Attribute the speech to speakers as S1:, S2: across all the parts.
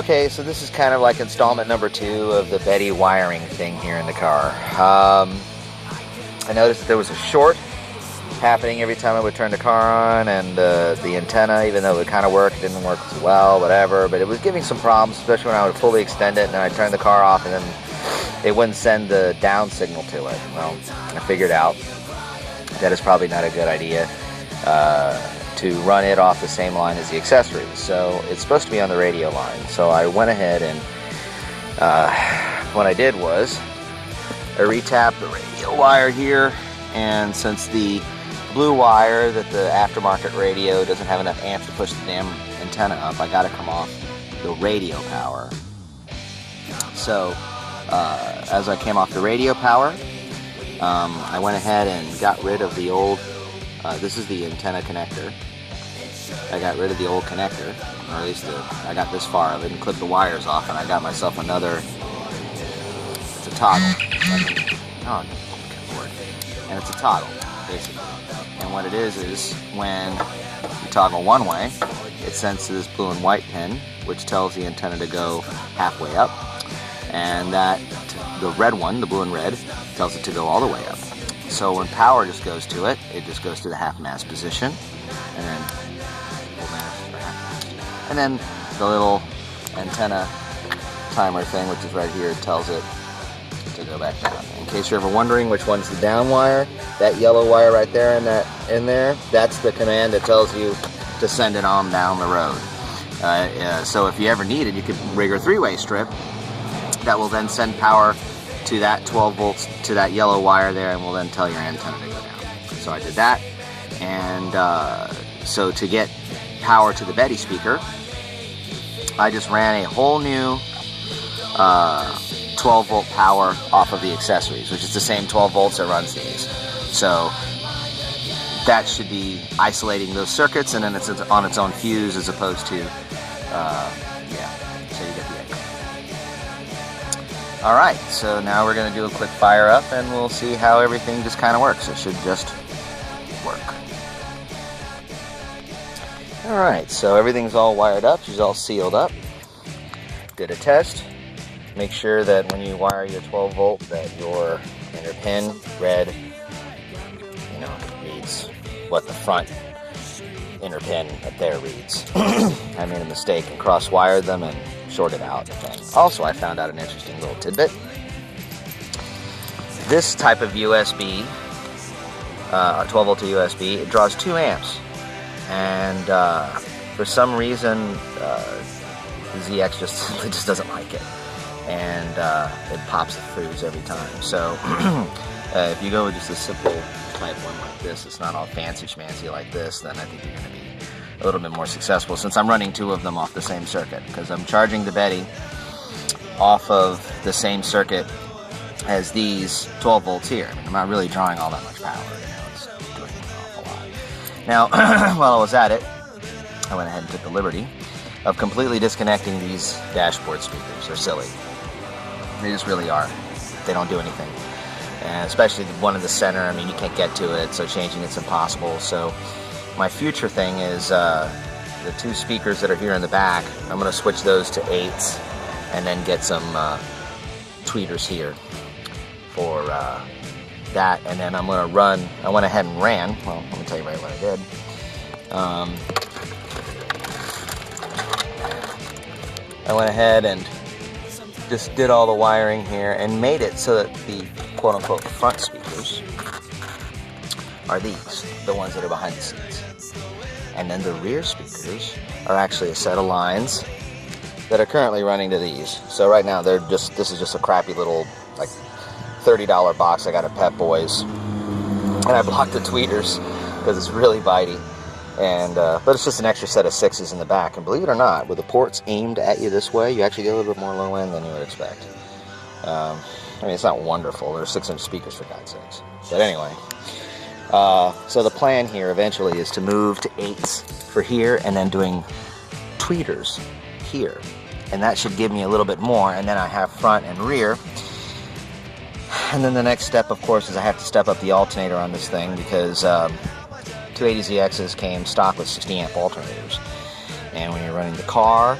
S1: Okay, so this is kind of like installment number 2 of the Betty wiring thing here in the car. I noticed that there was a short happening every time I would turn the car on, and the antenna, even though it kind of worked, it didn't work as well, whatever, but it was giving some problems, especially when I would fully extend it and then I'd turn the car off and then it wouldn't send the down signal to it. Well, I figured out that it's probably not a good idea to run it off the same line as the accessories. So it's supposed to be on the radio line. So I went ahead and what I did was I retapped the radio wire here, and since the blue wire that the aftermarket radio doesn't have enough amps to push the damn antenna up, I got to come off the radio power. So as I came off the radio power, I went ahead and got rid of the old, this is the antenna connector. I got rid of the old connector, or at least I got this far of it, and clipped the wires off, and I got myself another, it's a toggle. And it's a toggle, basically. And what it is when you toggle one way, it sends to this blue and white pin, which tells the antenna to go halfway up. And that, the red one, the blue and red, tells it to go all the way up. So when power just goes to it, it just goes to the half mast position, and then full mast or half mast. And then the little antenna timer thing, which is right here, tells it to go back down. In case you're ever wondering which one's the down wire, that yellow wire right there in there, that's the command that tells you to send it on down the road. So if you ever need it, you could rig a 3-way strip that will then send power to that 12 volts to that yellow wire there, and will then tell your antenna to go down. So I did that, and so to get power to the BettySpeaker, I just ran a whole new 12 volt power off of the accessories, which is the same 12 volts that runs these. So that should be isolating those circuits, and then it's on its own fuse, as opposed to so you get the idea. Alright, so now we're going to do a quick fire up, and we'll see how everything just kind of works. It should just work. Alright, so everything's all wired up, she's all sealed up. Did a test. Make sure that when you wire your 12 volt that your inner pin, red, reads what the front inner pin up there reads. I made a mistake and cross-wired them and shorted out. And also, I found out an interesting little tidbit. This type of USB, 12 volt to USB, it draws 2 amps. And for some reason, the ZX just doesn't like it. And it pops the fuse every time. So if you go with just a simple type one like this, it's not all fancy schmancy like this, then I think you're going to be a little bit more successful, since I'm running 2 of them off the same circuit, because I'm charging the Betty off of the same circuit as these 12 volts here. I mean, I'm not really drawing all that much power. It's doing an awful lot. Now, while I was at it, I went ahead and took the liberty of completely disconnecting these dashboard speakers. They're silly. They just really are. They don't do anything. And especially the one in the center, I mean, you can't get to it, so changing it's impossible. So my future thing is the 2 speakers that are here in the back, I'm going to switch those to 8s and then get some tweeters here for that. And then I'm going to run, I went ahead and ran, well, let me tell you right what I did. I went ahead and just did all the wiring here and made it so that the quote-unquote front speakers are these, the ones that are behind the seats. And then the rear speakers are actually a set of lines that are currently running to these. So right now this is just a crappy little like $30 box I got at Pep Boys. And I blocked the tweeters because it's really bitey. And but it's just an extra set of 6s in the back, and believe it or not, with the ports aimed at you this way, you actually get a little bit more low end than you would expect. I mean, it's not wonderful. They're 6-inch speakers, for God's sakes. But anyway, so the plan here eventually is to move to 8s for here, and then doing tweeters here, and that should give me a little bit more. And then I have front and rear. And then the next step, of course, is I have to step up the alternator on this thing, because 280ZXs came stock with 60 amp alternators, and when you're running the car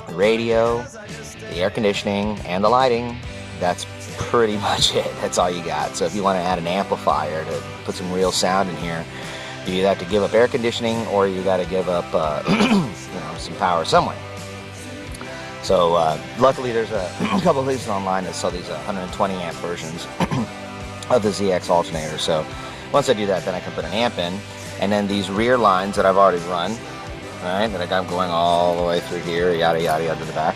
S1: the radio, the air conditioning, and the lighting. That's pretty much it. That's all you got. So if you want to add an amplifier to put some real sound in here, you either have to give up air conditioning or you got to give up some power somewhere. So luckily there's a couple of places online that sell these 120 amp versions of the ZX alternator. So once I do that, then I can put an amp in, and then these rear lines that I've already run, right, that I got going all the way through here, yada yada yada to the back,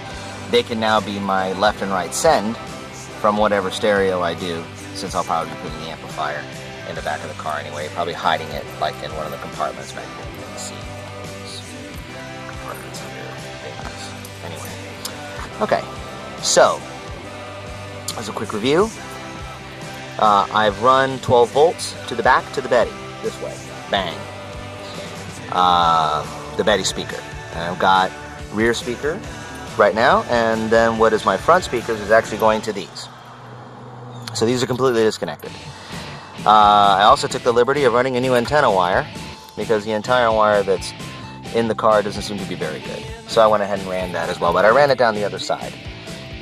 S1: they can now be my left and right send from whatever stereo I do, since I'll probably be putting the amplifier in the back of the car anyway, probably hiding it like in one of the compartments back here. You can see these compartments here. Anyway, okay, so as a quick review, I've run 12 volts to the back to the Betty, this way, bang. The BettySpeaker, and I've got rear speaker right now, and then what is my front speakers is actually going to these. So these are completely disconnected. I also took the liberty of running a new antenna wire because the antenna wire that's in the car doesn't seem to be very good. So I went ahead and ran that as well, but I ran it down the other side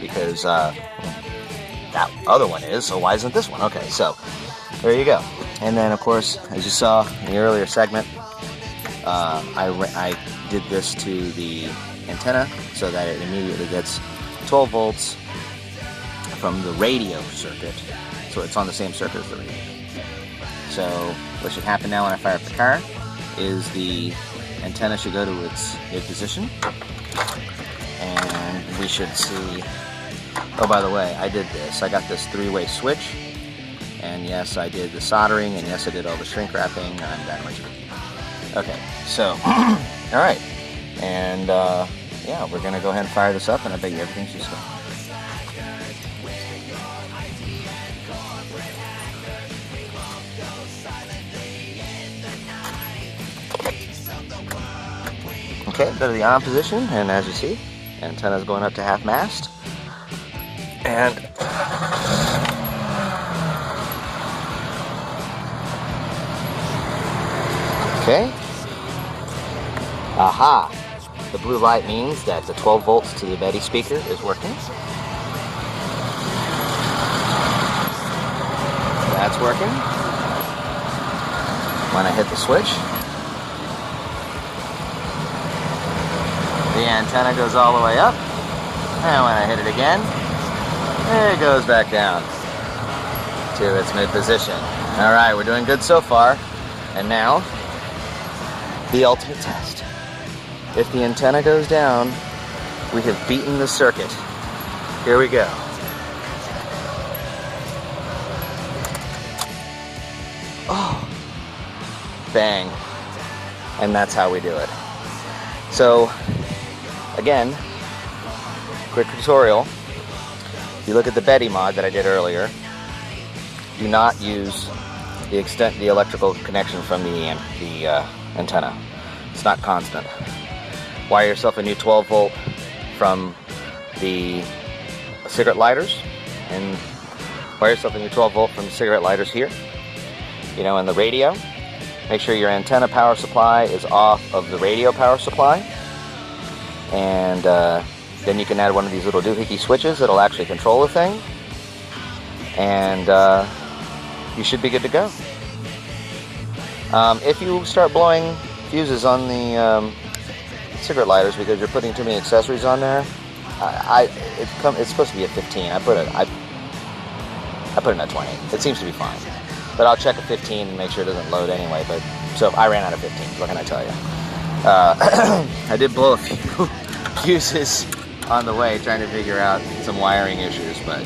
S1: because that other one is, so why isn't this one? Okay, so there you go. And then of course, as you saw in the earlier segment, I did this to the antenna so that it immediately gets 12 volts from the radio circuit, so it's on the same circuit as the radio. So what should happen now when I fire up the car is the antenna should go to its mid position, and we should see, oh by the way, I did this, I got this 3-way switch, and yes I did the soldering, and yes I did all the shrink wrapping, I'm that much. Okay, so alright, and yeah, we're gonna go ahead and fire this up, and I bet you everything's just going. Okay, go to the on position, and as you see, antenna's going up to half mast, and okay, aha, the blue light means that the 12 volts to the BettySpeaker is working. That's working. When I hit the switch, the antenna goes all the way up, and when I hit it again, it goes back down to its mid position. Alright, we're doing good so far, and now, the ultimate test. If the antenna goes down, we have beaten the circuit. Here we go. Oh, bang. And that's how we do it. So, again, quick tutorial. If you look at the Betty mod that I did earlier, do not use the electrical connection from the antenna. It's not constant. Wire yourself a new 12 volt from the cigarette lighters, and wire yourself a new 12 volt from the cigarette lighters here, and the radio. Make sure your antenna power supply is off of the radio power supply, and then you can add one of these little doohickey switches that'll actually control the thing, and you should be good to go. If you start blowing fuses on the cigarette lighters because you're putting too many accessories on there, it's supposed to be a 15. I put it at 20. It seems to be fine, but I'll check a 15 and make sure it doesn't load anyway. But so I ran out of 15. What can I tell you? I did blow a few fuses on the way trying to figure out some wiring issues, but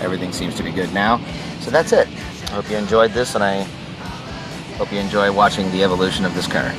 S1: everything seems to be good now. So that's it. I hope you enjoyed this, and I hope you enjoy watching the evolution of this car.